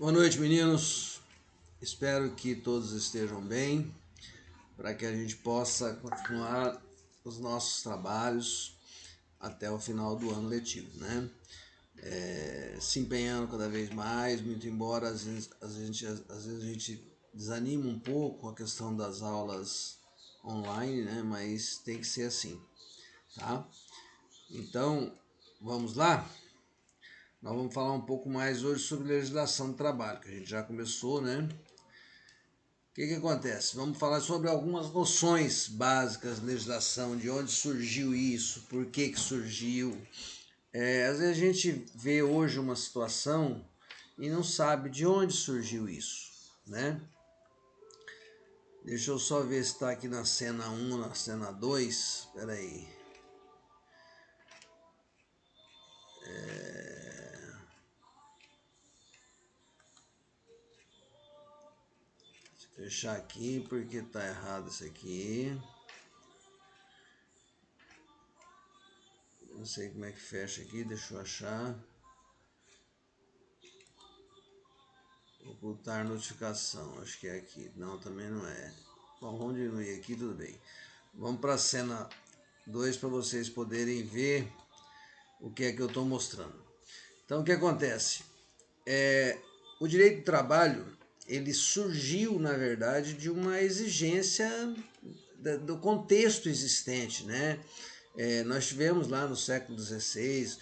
Boa noite, meninos. Espero que todos estejam bem, para que a gente possa continuar os nossos trabalhos até o final do ano letivo, né? Se empenhando cada vez mais, muito embora às vezes a gente desanima um pouco com a questão das aulas online, né? Mas tem que ser assim, tá? Então, vamos lá? Nós vamos falar um pouco mais hoje sobre legislação do trabalho, que a gente já começou, né? O que acontece? Vamos falar sobre algumas noções básicas de legislação, de onde surgiu isso, por que surgiu. Às vezes a gente vê hoje uma situação e não sabe de onde surgiu isso, né? Deixa eu só ver se está aqui na cena 1, na cena 2. Espera aí. Deixa eu fechar aqui porque está errado isso aqui. Não sei como é que fecha aqui, deixa eu achar. Ocultar notificação, acho que é aqui. Não, também não é. Bom, vamos diminuir aqui, tudo bem. Vamos para a cena 2 para vocês poderem ver o que é que eu estou mostrando. Então, o que acontece? O direito do trabalho, ele surgiu, na verdade, de uma exigência do contexto existente, né? Nós tivemos lá no século XVI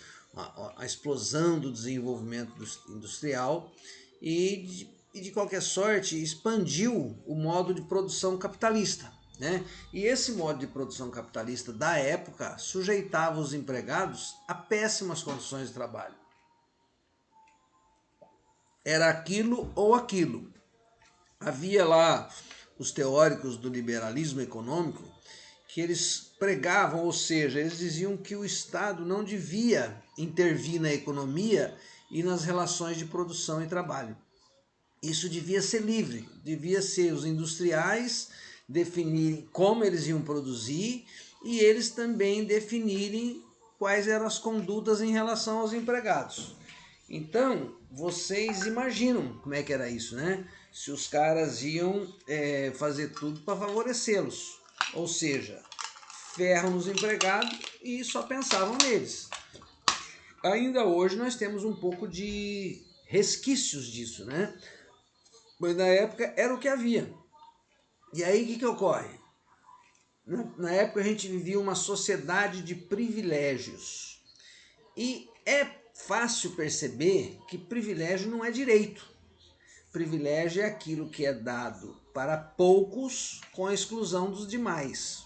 a explosão do desenvolvimento industrial e de qualquer sorte expandiu o modo de produção capitalista, né? E esse modo de produção capitalista da época sujeitava os empregados a péssimas condições de trabalho. Era aquilo ou aquilo. Havia lá os teóricos do liberalismo econômico que eles pregavam, ou seja, eles diziam que o Estado não devia intervir na economia e nas relações de produção e trabalho. Isso devia ser livre, devia ser os industriais definirem como eles iam produzir e eles também definirem quais eram as condutas em relação aos empregados. Então, vocês imaginam como é que era isso, né? Se os caras iam fazer tudo para favorecê-los, ou seja, ferro nos empregados e só pensavam neles. Ainda hoje nós temos um pouco de resquícios disso, né? Mas na época era o que havia. E aí o que ocorre? Na época a gente vivia uma sociedade de privilégios. E é fácil perceber que privilégio não é direito. Privilégio é aquilo que é dado para poucos com a exclusão dos demais.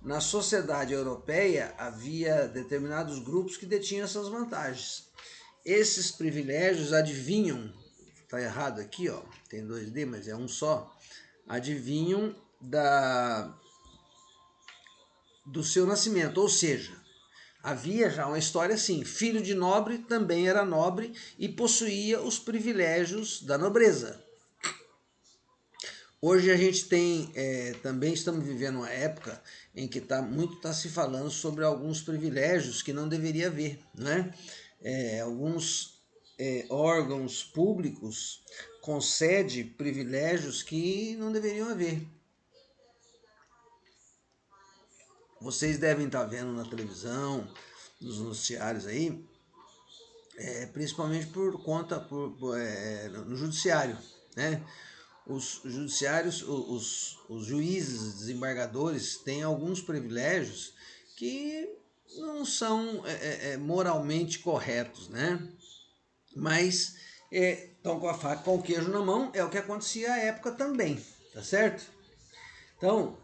Na sociedade europeia havia determinados grupos que detinham essas vantagens. Esses privilégios adivinham, está errado aqui, ó, tem 2D, mas é um só, adivinham do seu nascimento, ou seja, havia já uma história assim, filho de nobre também era nobre e possuía os privilégios da nobreza. Hoje a gente tem, também estamos vivendo uma época em que muito está se falando sobre alguns privilégios que não deveria haver, né? Alguns órgãos públicos concedem privilégios que não deveriam haver. Vocês devem estar vendo na televisão, nos noticiários aí, principalmente por conta no judiciário, né? Os judiciários, os juízes, desembargadores têm alguns privilégios que não são moralmente corretos, né? Mas estão com a faca com o queijo na mão, é o que acontecia à época também, tá certo? Então,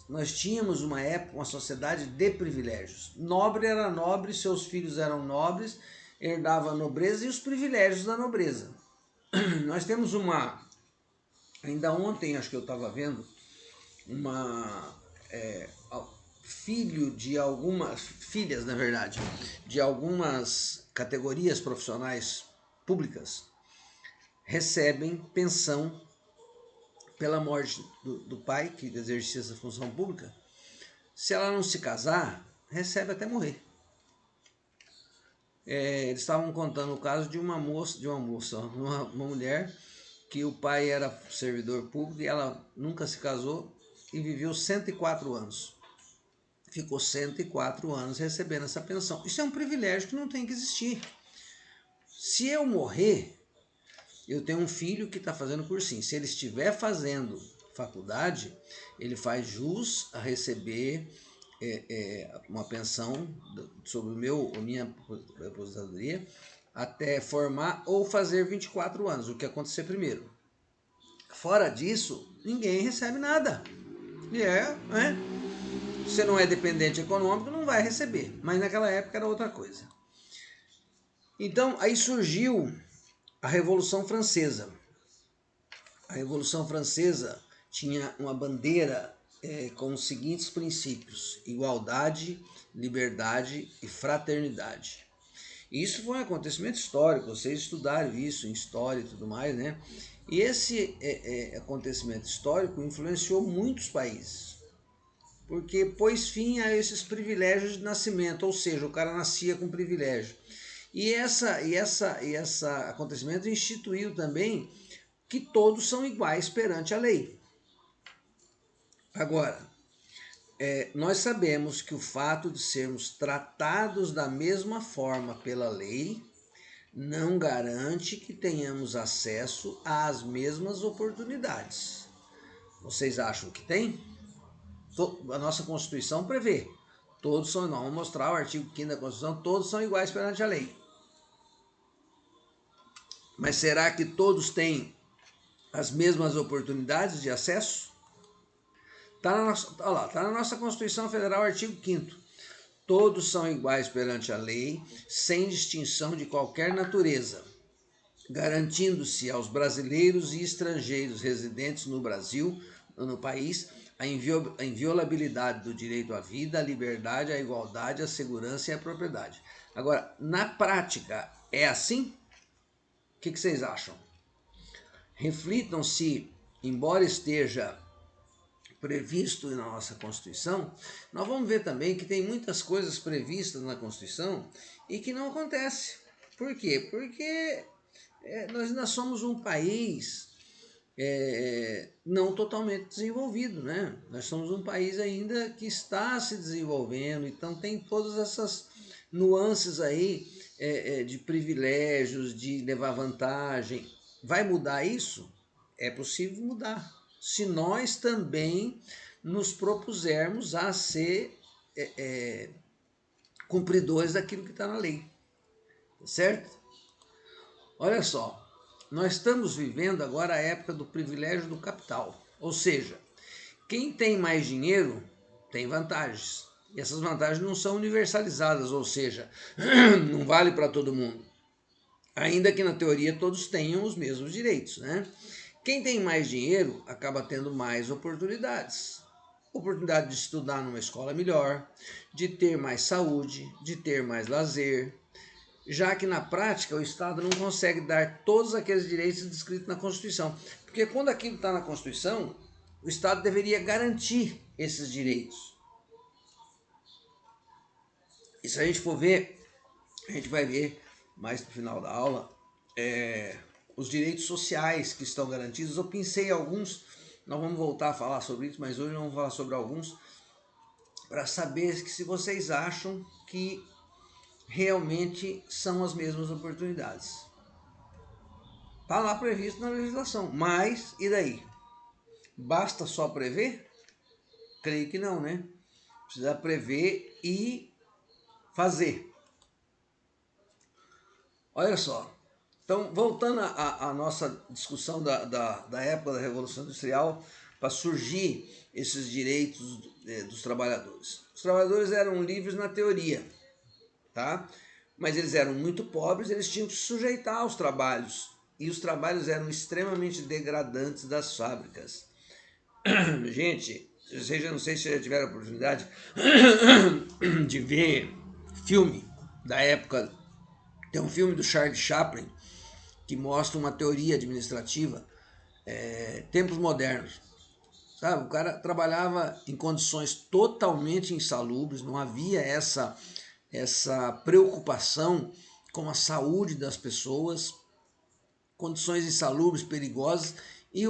nós tínhamos uma época, uma sociedade de privilégios. Nobre era nobre, seus filhos eram nobres, herdava a nobreza e os privilégios da nobreza. Nós temos ainda ontem acho que eu estava vendo, filhas na verdade, de algumas categorias profissionais públicas recebem pensão pela morte do pai, que exercia essa função pública. Se ela não se casar, recebe até morrer. eles estavam contando o caso de uma uma mulher que o pai era servidor público e ela nunca se casou e viveu 104 anos. Ficou 104 anos recebendo essa pensão. Isso é um privilégio que não tem que existir. Se eu morrer, eu tenho um filho que está fazendo cursinho. Se ele estiver fazendo faculdade, ele faz jus a receber uma pensão sobre a minha aposentadoria até formar ou fazer 24 anos, o que acontecer primeiro. Fora disso, ninguém recebe nada. Né? Você não é dependente econômico, não vai receber. Mas naquela época era outra coisa. Então, aí surgiu a Revolução Francesa. A Revolução Francesa tinha uma bandeira com os seguintes princípios: igualdade, liberdade e fraternidade. Isso foi um acontecimento histórico, vocês estudaram isso em história e tudo mais, né? E esse acontecimento histórico influenciou muitos países, porque pôs fim a esses privilégios de nascimento, ou seja, o cara nascia com privilégio. E esse acontecimento instituiu também que todos são iguais perante a lei. Agora, nós sabemos que o fato de sermos tratados da mesma forma pela lei não garante que tenhamos acesso às mesmas oportunidades. Vocês acham que tem? A nossa Constituição prevê. Todos são, nós vamos mostrar o artigo 5º da Constituição, todos são iguais perante a lei. Mas será que todos têm as mesmas oportunidades de acesso? Está na nossa Constituição Federal, artigo 5º. Todos são iguais perante a lei, sem distinção de qualquer natureza, garantindo-se aos brasileiros e estrangeiros residentes no Brasil, no país, a inviolabilidade do direito à vida, à liberdade, à igualdade, à segurança e à propriedade. Agora, na prática, é assim? O que vocês acham? Reflitam se, embora esteja previsto na nossa Constituição, nós vamos ver também que tem muitas coisas previstas na Constituição e que não acontece. Por quê? Porque nós ainda somos um país não totalmente desenvolvido, né? Nós somos um país ainda que está se desenvolvendo, então tem todas essas nuances aí de privilégios, de levar vantagem. Vai mudar isso? É possível mudar, se nós também nos propusermos a ser cumpridores daquilo que está na lei, certo? Olha só, nós estamos vivendo agora a época do privilégio do capital, ou seja, quem tem mais dinheiro tem vantagens, e essas vantagens não são universalizadas, ou seja, não vale para todo mundo, ainda que na teoria todos tenham os mesmos direitos, né? Quem tem mais dinheiro acaba tendo mais oportunidades. Oportunidade de estudar numa escola melhor, de ter mais saúde, de ter mais lazer, já que na prática o Estado não consegue dar todos aqueles direitos descritos na Constituição. Porque quando aquilo está na Constituição, o Estado deveria garantir esses direitos. E se a gente for ver, a gente vai ver mais no final da aula, os direitos sociais que estão garantidos. Eu pensei em alguns, nós vamos voltar a falar sobre isso, mas hoje vamos falar sobre alguns, para saber se vocês acham que realmente são as mesmas oportunidades. Está lá previsto na legislação, mas e daí? Basta só prever? Creio que não, né? Precisa prever e fazer. Olha só, então voltando à nossa discussão da época da Revolução Industrial, para surgir esses direitos dos trabalhadores. Os trabalhadores eram livres na teoria, tá? Mas eles eram muito pobres, eles tinham que se sujeitar aos trabalhos, e os trabalhos eram extremamente degradantes das fábricas. Gente, vocês não sei se já tiveram a oportunidade de ver filme da época. Tem um filme do Charlie Chaplin que mostra uma teoria administrativa, tempos modernos. Sabe, o cara trabalhava em condições totalmente insalubres, não havia essa preocupação com a saúde das pessoas, condições insalubres, perigosas, e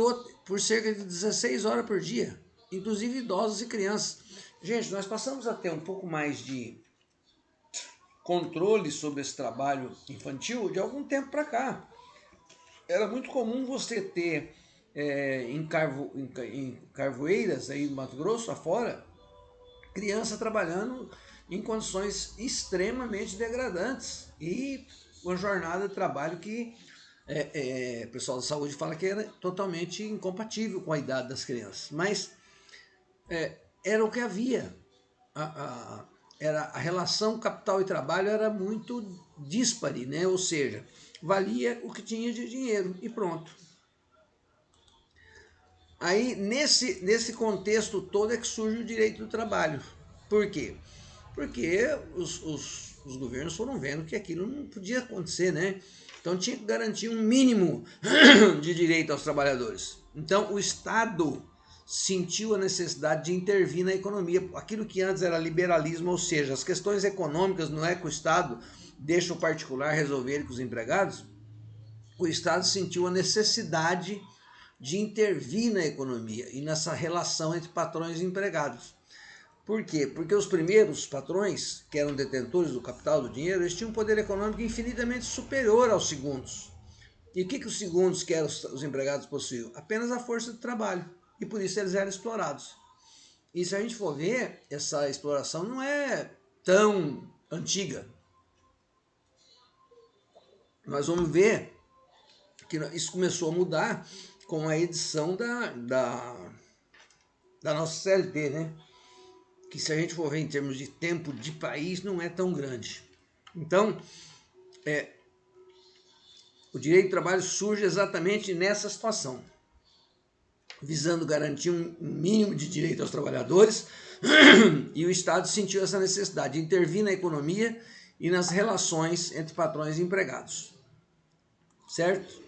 por cerca de 16 horas por dia, inclusive idosos e crianças. Gente, nós passamos a ter um pouco mais de controle sobre esse trabalho infantil de algum tempo para cá. Era muito comum você ter em carvoeiras aí no Mato Grosso afora, criança trabalhando em condições extremamente degradantes e uma jornada de trabalho que o pessoal da saúde fala que era totalmente incompatível com a idade das crianças. Mas era o que havia. A relação capital e trabalho era muito díspare, né? Ou seja, valia o que tinha de dinheiro e pronto. Aí, nesse contexto todo é que surge o direito do trabalho. Por quê? Porque os governos foram vendo que aquilo não podia acontecer, né? Então tinha que garantir um mínimo de direito aos trabalhadores. Então o Estado sentiu a necessidade de intervir na economia. Aquilo que antes era liberalismo, ou seja, as questões econômicas não é que o Estado deixa o particular resolver com os empregados. O Estado sentiu a necessidade de intervir na economia e nessa relação entre patrões e empregados. Por quê? Porque os primeiros patrões, que eram detentores do capital, do dinheiro, eles tinham um poder econômico infinitamente superior aos segundos. E o que os segundos, que eram os empregados, possuíam? Apenas a força de trabalho. E por isso eles eram explorados. E se a gente for ver, essa exploração não é tão antiga. Nós vamos ver que isso começou a mudar com a edição da nossa CLT, né? Que se a gente for ver em termos de tempo de país, não é tão grande. Então, o direito do trabalho surge exatamente nessa situação, visando garantir um mínimo de direito aos trabalhadores, e o Estado sentiu essa necessidade de intervir na economia e nas relações entre patrões e empregados. Certo?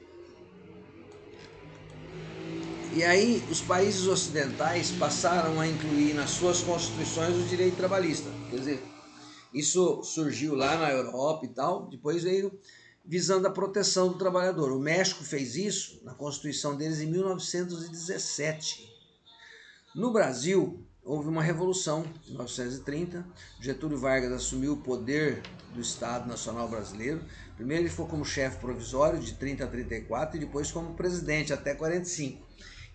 E aí os países ocidentais passaram a incluir nas suas constituições o direito trabalhista. Quer dizer, isso surgiu lá na Europa e tal, depois veio visando a proteção do trabalhador. O México fez isso na Constituição deles em 1917. No Brasil, houve uma revolução em 1930. Getúlio Vargas assumiu o poder do Estado Nacional Brasileiro. Primeiro ele ficou como chefe provisório de 30 a 34 e depois como presidente até 45.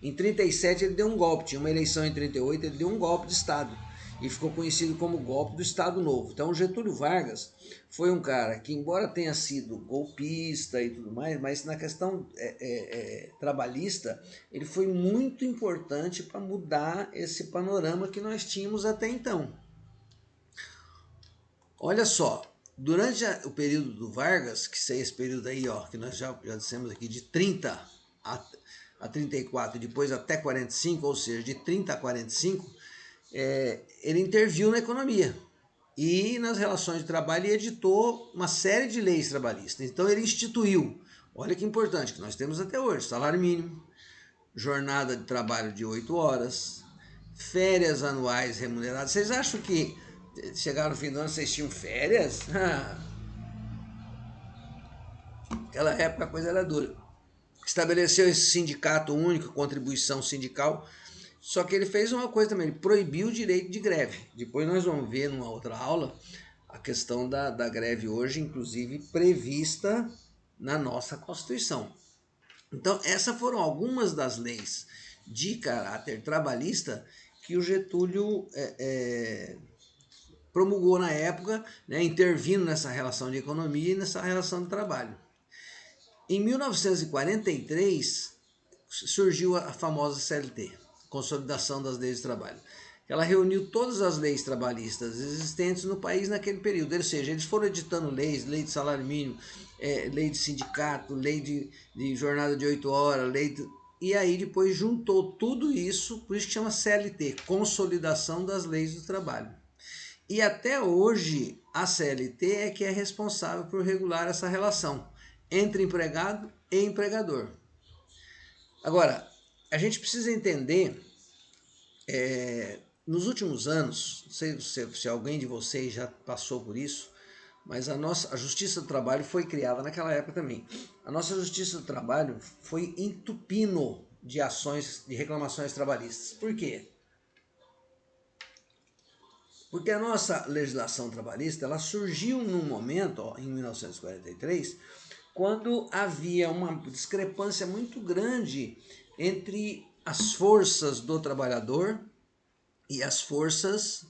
Em 37 ele deu um golpe, tinha uma eleição em 38, ele deu um golpe de Estado e ficou conhecido como golpe do Estado Novo. Então Getúlio Vargas foi um cara que, embora tenha sido golpista e tudo mais, mas na questão trabalhista, ele foi muito importante para mudar esse panorama que nós tínhamos até então. Olha só, durante o período do Vargas, que é esse período aí, ó, que nós já dissemos aqui, de 30 a 34 e depois até 45, ou seja, de 30 a 45, ele interviu na economia e nas relações de trabalho e editou uma série de leis trabalhistas. Então ele instituiu, olha que importante, que nós temos até hoje, salário mínimo, jornada de trabalho de 8 horas, férias anuais remuneradas. Vocês acham que chegaram no fim do ano vocês tinham férias? Naquela época a coisa era dura. Estabeleceu esse sindicato único, contribuição sindical, só que ele fez uma coisa também, ele proibiu o direito de greve. Depois nós vamos ver numa outra aula a questão da greve hoje, inclusive prevista na nossa Constituição. Então essas foram algumas das leis de caráter trabalhista que o Getúlio promulgou na época, né, intervindo nessa relação de economia e nessa relação de trabalho. Em 1943 surgiu a famosa CLT, Consolidação das Leis de Trabalho. Ela reuniu todas as leis trabalhistas existentes no país naquele período, ou seja, eles foram editando leis, lei de salário mínimo, lei de sindicato, lei de jornada de 8 horas, e aí depois juntou tudo isso, por isso que chama CLT, Consolidação das Leis do Trabalho. E até hoje a CLT é que é responsável por regular essa relação entre empregado e empregador. Agora, a gente precisa entender, nos últimos anos, não sei se alguém de vocês já passou por isso, Mas a Justiça do Trabalho foi criada naquela época também. A nossa Justiça do Trabalho foi entupindo de ações, de reclamações trabalhistas. Por quê? Porque a nossa legislação trabalhista ela surgiu num momento, ó, em 1943, quando havia uma discrepância muito grande entre as forças do trabalhador e as forças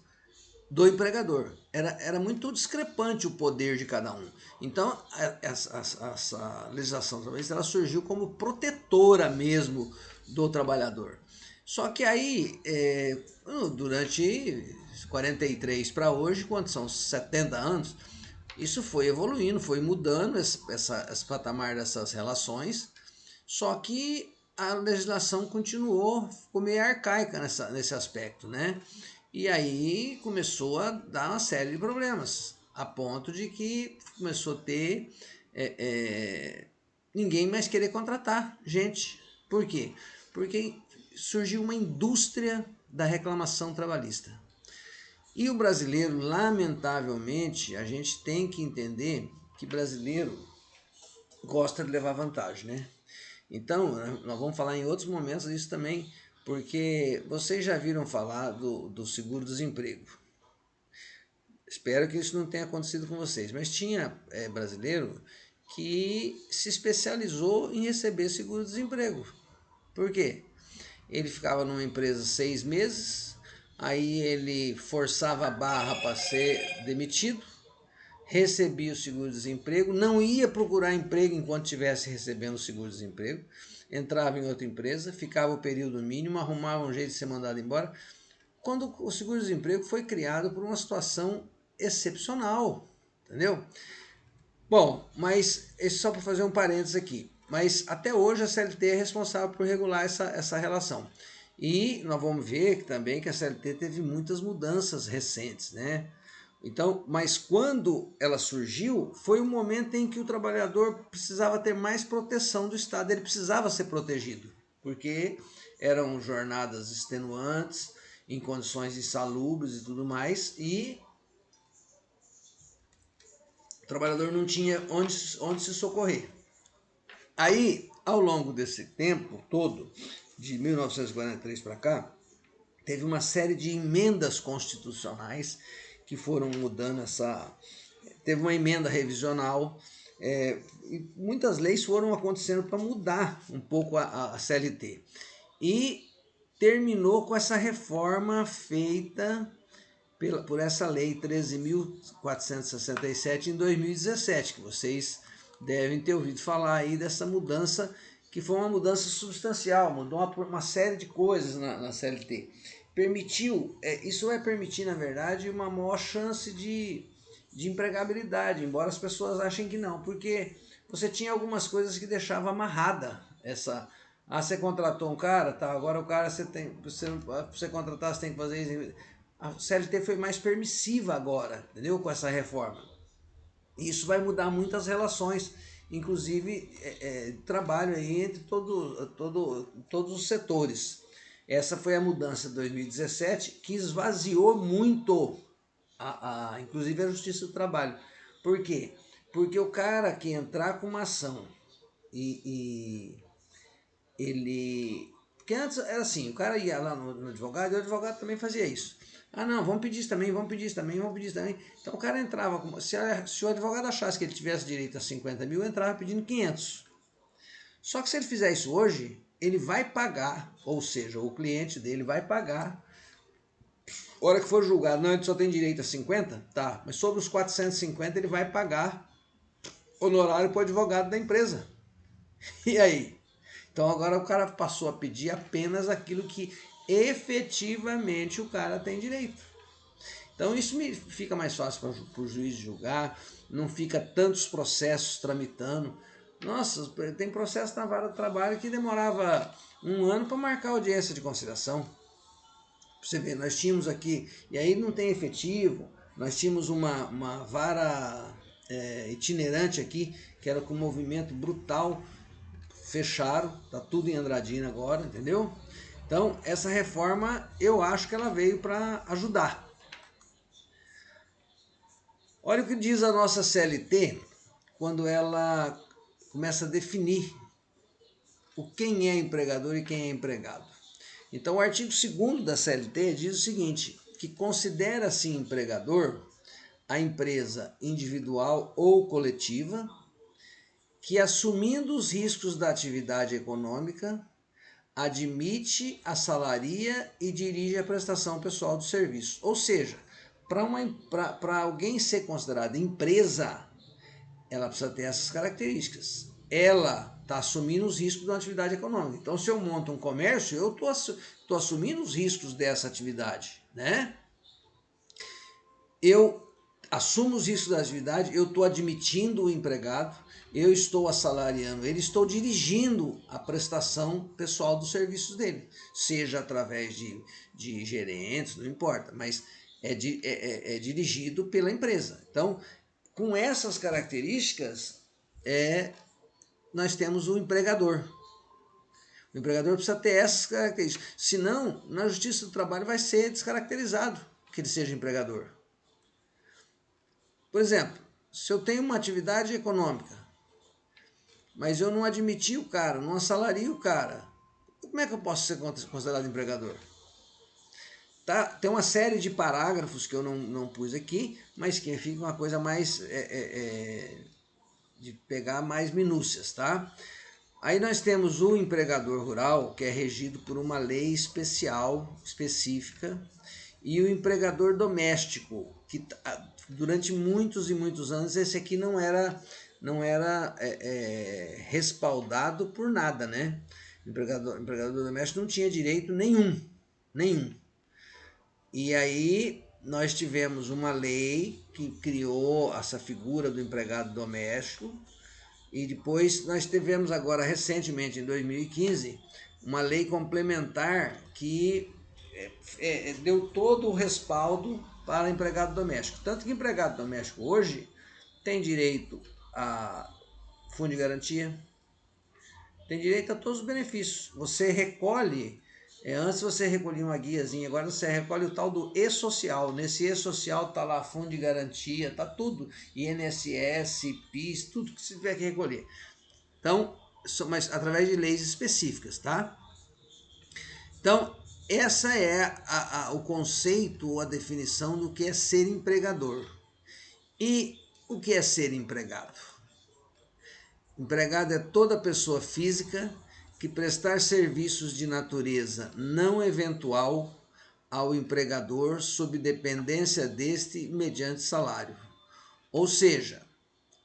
do empregador. Era muito discrepante o poder de cada um. Então, essa legislação trabalhista ela surgiu como protetora mesmo do trabalhador. Só que aí, durante 43 para hoje, quando são 70 anos, isso foi evoluindo, foi mudando esse patamar dessas relações, só que a legislação continuou, ficou meio arcaica nesse aspecto, né? E aí começou a dar uma série de problemas, a ponto de que começou a ter ninguém mais querer contratar gente. Por quê? Porque surgiu uma indústria da reclamação trabalhista. E o brasileiro, lamentavelmente, a gente tem que entender que brasileiro gosta de levar vantagem, né? Então, nós vamos falar em outros momentos disso também, porque vocês já viram falar do seguro-desemprego. Espero que isso não tenha acontecido com vocês, mas tinha brasileiro que se especializou em receber seguro-desemprego. Por quê? Ele ficava numa empresa 6 meses, aí ele forçava a barra para ser demitido, recebia o seguro-desemprego, não ia procurar emprego enquanto estivesse recebendo o seguro-desemprego, entrava em outra empresa, ficava o período mínimo, arrumava um jeito de ser mandado embora. Quando o seguro-desemprego foi criado por uma situação excepcional, entendeu? Bom, mas isso só para fazer um parênteses aqui. Mas até hoje a CLT é responsável por regular essa relação. E nós vamos ver também que a CLT teve muitas mudanças recentes, né? Então, mas quando ela surgiu, foi um momento em que o trabalhador precisava ter mais proteção do Estado, ele precisava ser protegido, porque eram jornadas extenuantes, em condições insalubres e tudo mais, e o trabalhador não tinha onde se socorrer. Aí, ao longo desse tempo todo, de 1943 para cá, teve uma série de emendas constitucionais que foram mudando essa... Teve uma emenda revisional, e muitas leis foram acontecendo para mudar um pouco a CLT. E terminou com essa reforma feita por essa lei 13.467 em 2017, que vocês devem ter ouvido falar aí dessa mudança, que foi uma mudança substancial, mudou uma série de coisas na CLT. Permitiu, isso vai permitir, na verdade, uma maior chance de empregabilidade, embora as pessoas achem que não, porque você tinha algumas coisas que deixava amarrada essa... Ah, você contratou um cara, tá, agora o cara você contratar, você tem que fazer isso. A CLT foi mais permissiva agora, entendeu? Com essa reforma. E isso vai mudar muitas relações, inclusive trabalho aí entre todos os setores. Essa foi a mudança de 2017 que esvaziou muito, inclusive a Justiça do Trabalho. Por quê? Porque o cara que entrar com uma ação e ele... Porque antes era assim, o cara ia lá no advogado e o advogado também fazia isso. Ah, não, vamos pedir isso também, vamos pedir isso também, vamos pedir isso também. Então o cara entrava, se o advogado achasse que ele tivesse direito a 50 mil, entrava pedindo 500. Só que se ele fizer isso hoje, ele vai pagar, ou seja, o cliente dele vai pagar. A hora que for julgado, não, ele só tem direito a 50? Tá, mas sobre os 450 ele vai pagar honorário para o advogado da empresa. E aí? Então agora o cara passou a pedir apenas aquilo que efetivamente o cara tem direito. Então isso fica mais fácil para o juiz julgar, não fica tantos processos tramitando. Nossa, tem processo na vara do trabalho que demorava 1 ano para marcar audiência de conciliação. Você vê, nós tínhamos aqui, e aí não tem efetivo, nós tínhamos uma vara itinerante aqui, que era com movimento brutal, fecharam, tá tudo em Andradina agora, entendeu? Então, essa reforma, eu acho que ela veio para ajudar. Olha o que diz a nossa CLT quando ela começa a definir o quem é empregador e quem é empregado. Então, o artigo 2º da CLT diz o seguinte, que considera-se empregador a empresa individual ou coletiva que, assumindo os riscos da atividade econômica, admite, assalaria e dirige a prestação pessoal do serviço. Ou seja, para alguém ser considerado empresa, ela precisa ter essas características. Ela está assumindo os riscos da atividade econômica. Então, se eu monto um comércio, eu estou assumindo os riscos dessa atividade, né? Eu assumo os riscos da atividade, eu estou admitindo o empregado, eu estou assalariando ele, estou dirigindo a prestação pessoal dos serviços dele, seja através de gerentes, não importa, mas é dirigido pela empresa. Então, com essas características, nós temos o empregador. O empregador precisa ter essas características, senão, na Justiça do Trabalho vai ser descaracterizado que ele seja empregador. Por exemplo, se eu tenho uma atividade econômica, mas eu não admiti o cara, não assalario o cara, como é que eu posso ser considerado empregador? Tá? Tem uma série de parágrafos que eu não pus aqui, mas que fica uma coisa mais de pegar mais minúcias, tá? Aí nós temos o empregador rural, que é regido por uma lei específica, e o empregador doméstico, que durante muitos e muitos anos esse aqui não era respaldado por nada, né? O empregador doméstico não tinha direito nenhum. E aí nós tivemos uma lei que criou essa figura do empregado doméstico, e depois nós tivemos agora recentemente, em 2015, uma lei complementar que deu todo o respaldo para empregado doméstico. Tanto que empregado doméstico hoje tem direito a fundo de garantia, tem direito a todos os benefícios. Você recolhe, antes você recolhia uma guiazinha, agora você recolhe o tal do E-Social. Nesse E-Social está lá fundo de garantia, está tudo, INSS, PIS, tudo que você tiver que recolher. Então, mas através de leis específicas, tá? Então, essa é o conceito ou a definição do que é ser empregador. E o que é ser empregado? Empregado é toda pessoa física que prestar serviços de natureza não eventual ao empregador sob dependência deste mediante salário. Ou seja,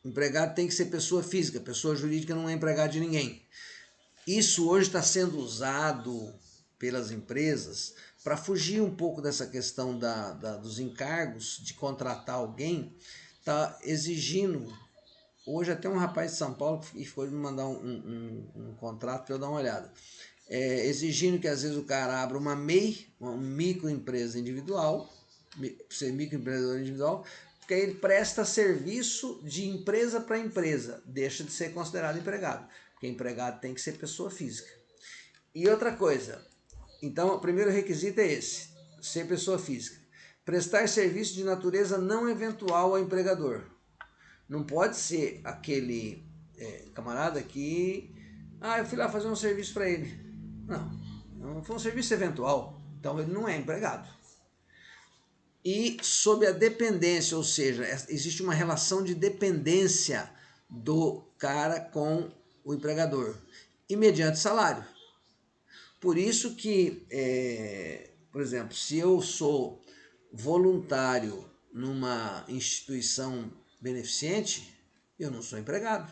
empregado tem que ser pessoa física, pessoa jurídica não é empregado de ninguém. Isso hoje está sendo usado pelas empresas para fugir um pouco dessa questão dos encargos de contratar alguém, está exigindo. Hoje até um rapaz de São Paulo foi me mandar um contrato para eu dar uma olhada. Exigindo que às vezes o cara abra uma microempresa individual, ser microempreendedor individual, porque aí ele presta serviço de empresa para empresa, deixa de ser considerado empregado, porque empregado tem que ser pessoa física. E outra coisa, então o primeiro requisito é esse, ser pessoa física. Prestar serviço de natureza não eventual ao empregador. Não pode ser aquele camarada que... eu fui lá fazer um serviço para ele. Não foi um serviço eventual. Então ele não é empregado. E sob a dependência, ou seja, existe uma relação de dependência do cara com o empregador. E mediante salário. Por isso que, por exemplo, se eu sou voluntário numa instituição beneficente, eu não sou empregado,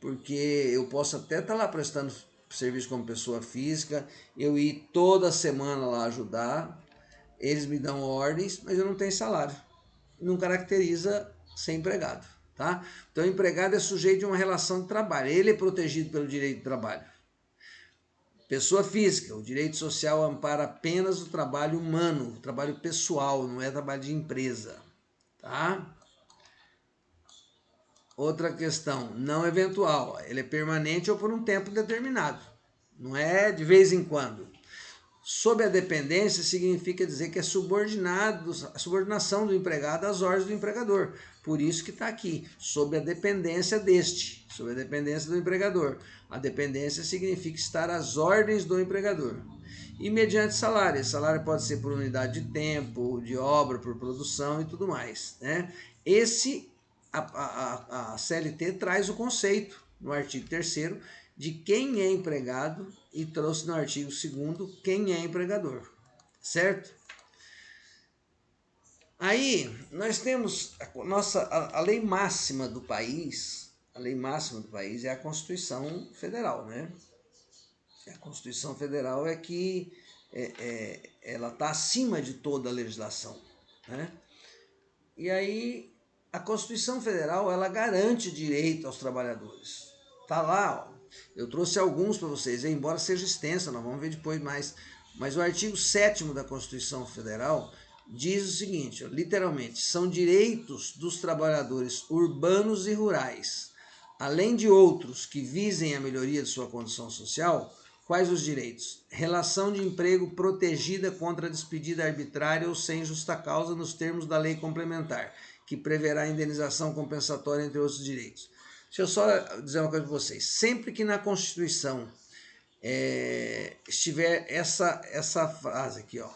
porque eu posso até estar lá prestando serviço como pessoa física, eu ir toda semana lá ajudar, eles me dão ordens, mas eu não tenho salário, não caracteriza ser empregado, tá? Então, o empregado é sujeito a uma relação de trabalho, ele é protegido pelo direito do trabalho. Pessoa física, o direito social ampara apenas o trabalho humano, o trabalho pessoal, não é trabalho de empresa, tá? Outra questão, não eventual, ele é permanente ou por um tempo determinado, não é de vez em quando. Sob a dependência significa dizer que é subordinado, a subordinação do empregado às ordens do empregador. Por isso que está aqui, sob a dependência deste, sob a dependência do empregador. A dependência significa estar às ordens do empregador. E mediante salário. Esse salário pode ser por unidade de tempo, de obra, por produção e tudo mais, né? A CLT traz o conceito no artigo 3º de quem é empregado e trouxe no artigo 2º quem é empregador, certo? Aí nós temos a lei máxima do país, é a Constituição Federal, né? A Constituição Federal é que ela está acima de toda a legislação, né? E aí a Constituição Federal ela garante direito aos trabalhadores. Tá lá, ó. Eu trouxe alguns para vocês, embora seja extensa, nós vamos ver depois mais. Mas o artigo 7º da Constituição Federal diz o seguinte, ó, literalmente, são direitos dos trabalhadores urbanos e rurais, além de outros que visem a melhoria de sua condição social. Quais os direitos? Relação de emprego protegida contra despedida arbitrária ou sem justa causa nos termos da lei complementar, que preverá indenização compensatória, entre outros direitos. Deixa eu só dizer uma coisa para vocês. Sempre que na Constituição estiver essa frase aqui, ó,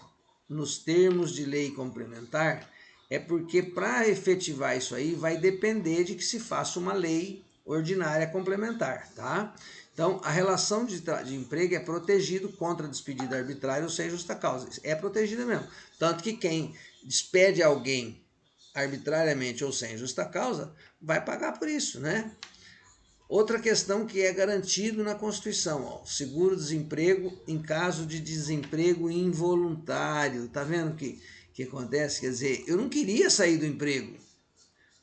nos termos de lei complementar, é porque para efetivar isso aí vai depender de que se faça uma lei ordinária complementar, tá? Então, a relação de emprego é protegido contra despedida arbitrária ou sem justa causa. É protegida mesmo. Tanto que quem despede alguém arbitrariamente ou sem justa causa vai pagar por isso, né? Outra questão que é garantido na Constituição, ó, seguro-desemprego em caso de desemprego involuntário. Tá vendo o que acontece? Quer dizer, eu não queria sair do emprego,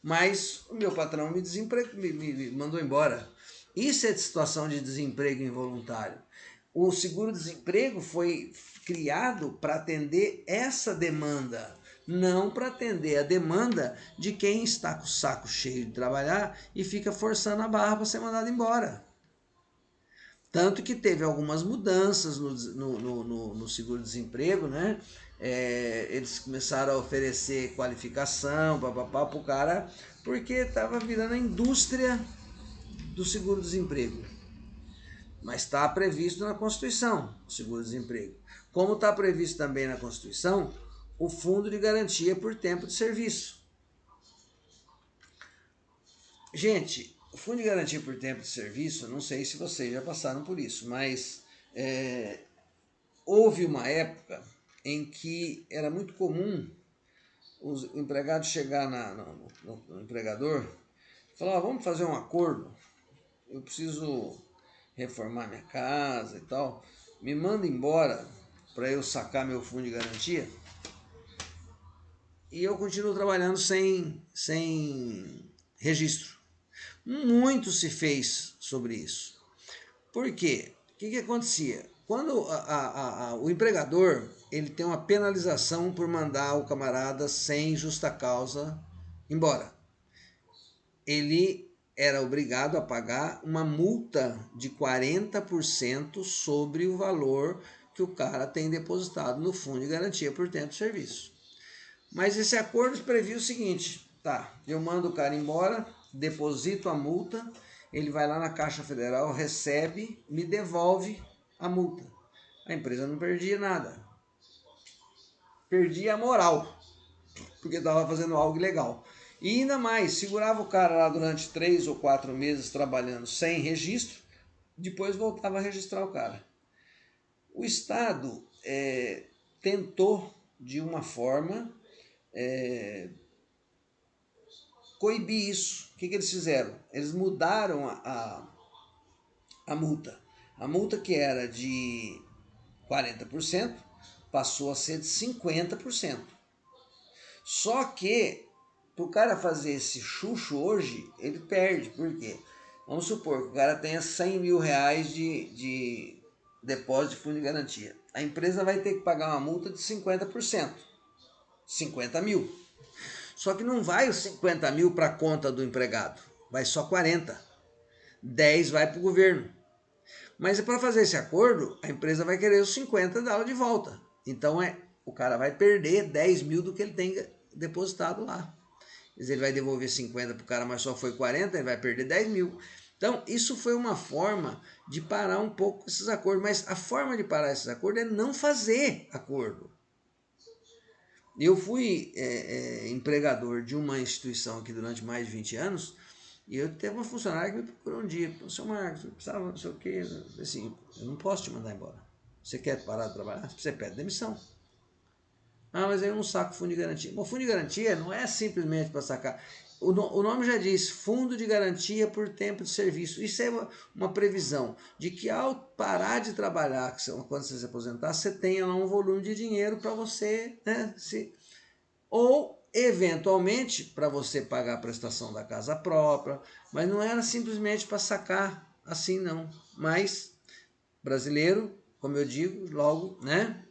mas o meu patrão me mandou embora. Isso é de situação de desemprego involuntário. O seguro-desemprego foi criado para atender essa demanda, não para atender a demanda de quem está com o saco cheio de trabalhar e fica forçando a barra para ser mandado embora. Tanto que teve algumas mudanças no seguro-desemprego, né? Eles começaram a oferecer qualificação para o cara, porque estava virando a indústria do seguro-desemprego. Mas está previsto na Constituição o seguro-desemprego. Como está previsto também na Constituição o Fundo de Garantia por Tempo de Serviço. Gente, o Fundo de Garantia por Tempo de Serviço, não sei se vocês já passaram por isso, mas houve uma época em que era muito comum o empregado chegar no empregador e falar, vamos fazer um acordo, eu preciso reformar minha casa e tal, me manda embora para eu sacar meu fundo de garantia e eu continuo trabalhando sem registro. Muito se fez sobre isso. Por quê? O que acontecia? Quando o empregador ele tem uma penalização por mandar o camarada sem justa causa embora, ele era obrigado a pagar uma multa de 40% sobre o valor que o cara tem depositado no Fundo de Garantia por Tempo de Serviço. Mas esse acordo previa o seguinte, tá, eu mando o cara embora, deposito a multa, ele vai lá na Caixa Federal, recebe, me devolve a multa. A empresa não perdia nada. Perdia a moral, porque estava fazendo algo ilegal. E ainda mais, segurava o cara lá durante 3 ou 4 meses trabalhando sem registro, depois voltava a registrar o cara. O Estado tentou, de uma forma, coibir isso. O que eles fizeram? Eles mudaram a multa. A multa que era de 40% passou a ser de 50%. Só que para o cara fazer esse chucho hoje, ele perde. Por quê? Vamos supor que o cara tenha 100 mil reais de depósito de fundo de garantia. A empresa vai ter que pagar uma multa de 50%. 50 mil. Só que não vai os 50 mil para a conta do empregado. Vai só 40. 10 vai para o governo. Mas para fazer esse acordo, a empresa vai querer os 50 dela de volta. Então o cara vai perder 10 mil do que ele tem depositado lá. Quer dizer, ele vai devolver 50 para o cara, mas só foi 40, ele vai perder 10 mil. Então, isso foi uma forma de parar um pouco esses acordos. Mas a forma de parar esses acordos é não fazer acordo. Eu fui empregador de uma instituição aqui durante mais de 20 anos, e eu teve uma funcionária que me procurou um dia. Seu Marcos, eu precisava não sei o quê. Assim, eu não posso te mandar embora. Você quer parar de trabalhar? Você pede demissão. Ah, mas aí eu não saco fundo de garantia. Bom, fundo de garantia não é simplesmente para sacar. O nome já diz, fundo de garantia por tempo de serviço. Isso é uma previsão de que ao parar de trabalhar, quando você se aposentar, você tenha lá um volume de dinheiro para você, né, ou eventualmente para você pagar a prestação da casa própria, mas não era simplesmente para sacar assim não. Mas brasileiro, como eu digo, logo, né?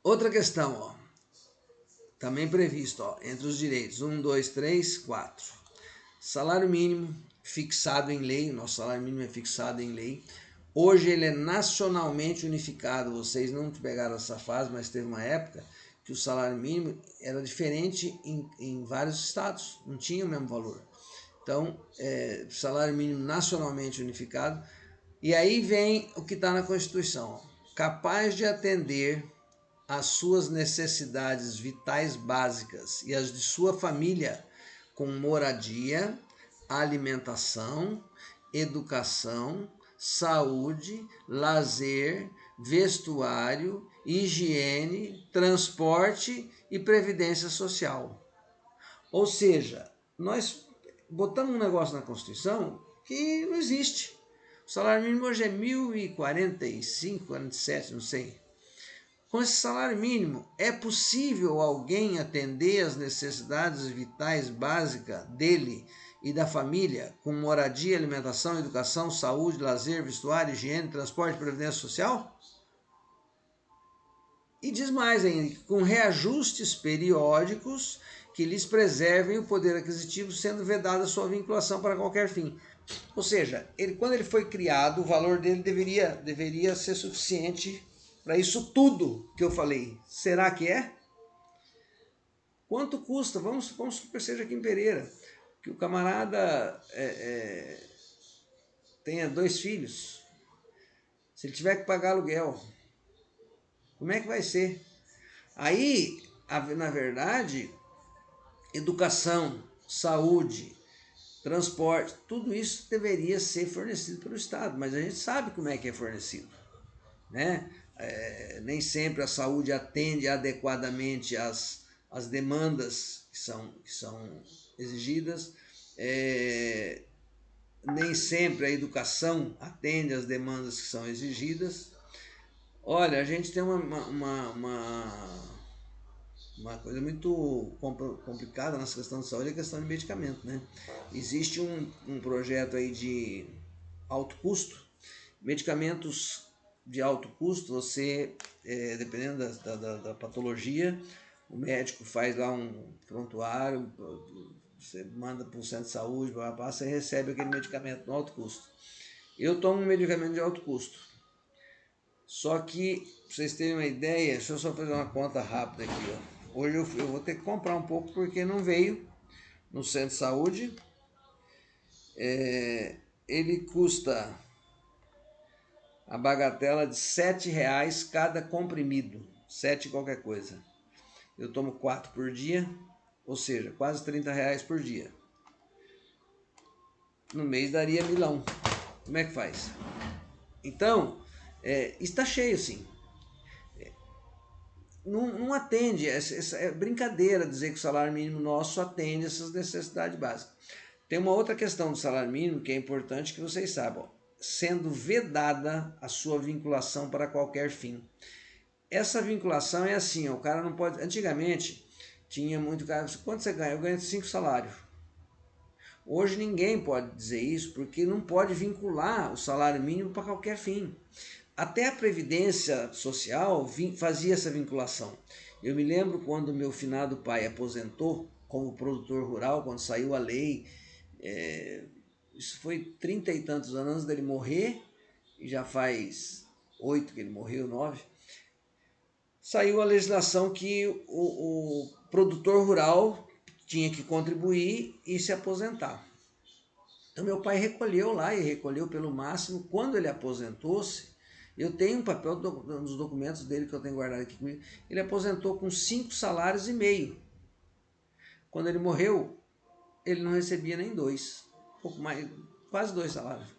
Outra questão, ó, também previsto, ó, entre os direitos, 1, 2, 3, 4. Salário mínimo fixado em lei, nosso salário mínimo é fixado em lei. Hoje ele é nacionalmente unificado, vocês não pegaram essa fase, mas teve uma época que o salário mínimo era diferente em vários estados, não tinha o mesmo valor. Então, salário mínimo nacionalmente unificado. E aí vem o que está na Constituição, ó, capaz de atender as suas necessidades vitais básicas e as de sua família com moradia, alimentação, educação, saúde, lazer, vestuário, higiene, transporte e previdência social. Ou seja, nós botamos um negócio na Constituição que não existe. O salário mínimo hoje é 1.045, 47, não sei. Com esse salário mínimo, é possível alguém atender as necessidades vitais básicas dele e da família, com moradia, alimentação, educação, saúde, lazer, vestuário, higiene, transporte e previdência social? E diz mais ainda, com reajustes periódicos que lhes preservem o poder aquisitivo, sendo vedada a sua vinculação para qualquer fim. Ou seja, quando ele foi criado, o valor dele deveria ser suficiente para isso tudo que eu falei. Será que é? Quanto custa? Vamos supor que seja aqui em Pereira, que o camarada tenha 2 filhos. Se ele tiver que pagar aluguel, como é que vai ser? Aí, na verdade, educação, saúde, transporte, tudo isso deveria ser fornecido pelo Estado, mas a gente sabe como é que é fornecido, né? Nem sempre a saúde atende adequadamente às demandas que são exigidas, nem sempre a educação atende às demandas que são exigidas. Olha, a gente tem uma coisa muito complicada nessa questão de saúde, é a questão de medicamento, né? Existe um projeto aí de alto custo, medicamentos de alto custo, você, dependendo da patologia, o médico faz lá um prontuário, você manda para o centro de saúde, você recebe aquele medicamento no alto custo. Eu tomo um medicamento de alto custo. Só que, para vocês terem uma ideia, deixa eu só fazer uma conta rápida aqui, ó. Hoje eu vou ter que comprar um pouco porque não veio no centro de saúde. Ele custa a bagatela de R$7 cada comprimido, 7 qualquer coisa. Eu tomo 4 por dia, ou seja, quase R$30 por dia. No mês daria milão. Como é que faz? Então, está cheio sim. Não atende, é brincadeira dizer que o salário mínimo nosso atende essas necessidades básicas. Tem uma outra questão do salário mínimo que é importante que vocês saibam, sendo vedada a sua vinculação para qualquer fim. Essa vinculação é assim, o cara não pode... Antigamente, tinha muito cara, quanto você ganha? Eu ganho 5 salários. Hoje ninguém pode dizer isso porque não pode vincular o salário mínimo para qualquer fim. Até a Previdência Social fazia essa vinculação. Eu me lembro quando meu finado pai aposentou como produtor rural, quando saiu a lei isso foi 30 e tantos anos antes dele morrer, e já faz 8 que ele morreu, 9, saiu a legislação que o produtor rural tinha que contribuir e se aposentar. Então meu pai recolheu lá e recolheu pelo máximo. Quando ele aposentou-se, eu tenho um papel nos documentos dele que eu tenho guardado aqui comigo, ele aposentou com 5,5 salários. Quando ele morreu, ele não recebia nem 2, pouco mais, quase 2 salários.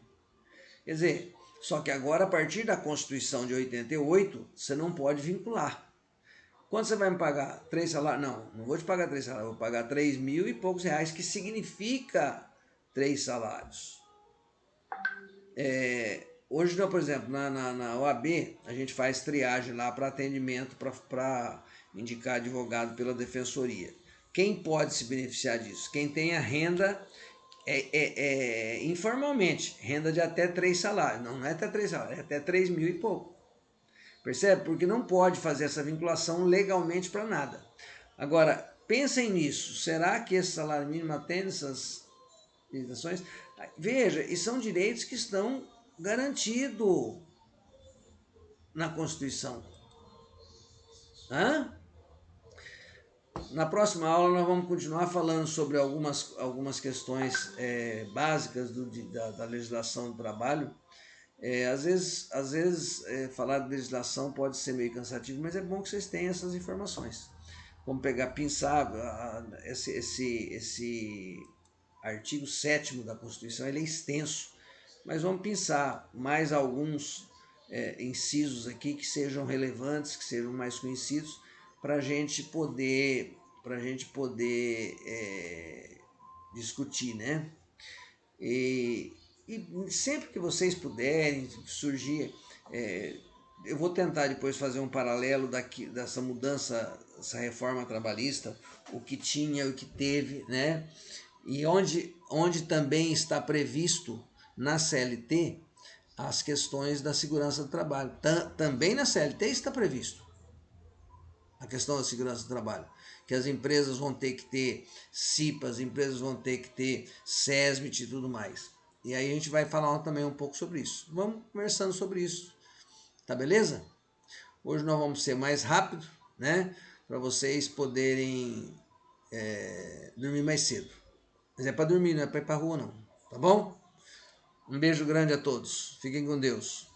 Quer dizer, só que agora, a partir da Constituição de 88, você não pode vincular. Quanto você vai me pagar? 3 salários? Não vou te pagar 3 salários, vou pagar 3.000 e poucos reais, que significa 3 salários. Hoje, por exemplo, na OAB, a gente faz triagem lá para atendimento, para indicar advogado pela defensoria. Quem pode se beneficiar disso? Quem tem a renda informalmente, renda de até 3 salários. Não é até 3 salários, é até 3.000 e pouco. Percebe? Porque não pode fazer essa vinculação legalmente para nada. Agora, pensem nisso. Será que esse salário mínimo atende essas limitações? Veja, e são direitos que estão garantidos na Constituição. Na próxima aula nós vamos continuar falando sobre algumas questões básicas da legislação do trabalho. Às vezes falar de legislação pode ser meio cansativo, mas é bom que vocês tenham essas informações. Vamos pensar, esse artigo 7º da Constituição, ele é extenso, mas vamos pensar mais alguns incisos aqui que sejam relevantes, que sejam mais conhecidos, para a gente poder discutir, né? E sempre que vocês puderem surgir, eu vou tentar depois fazer um paralelo dessa mudança, essa reforma trabalhista, o que tinha, o que teve, né? E onde também está previsto na CLT as questões da segurança do trabalho. Também na CLT está previsto a questão da segurança do trabalho, que as empresas vão ter que ter CIPA, as empresas vão ter que ter SESMIT e tudo mais. E aí a gente vai falar também um pouco sobre isso. Vamos conversando sobre isso, tá beleza? Hoje nós vamos ser mais rápido, né? Para vocês poderem dormir mais cedo. Mas é para dormir, não é para ir para rua não, tá bom? Um beijo grande a todos. Fiquem com Deus.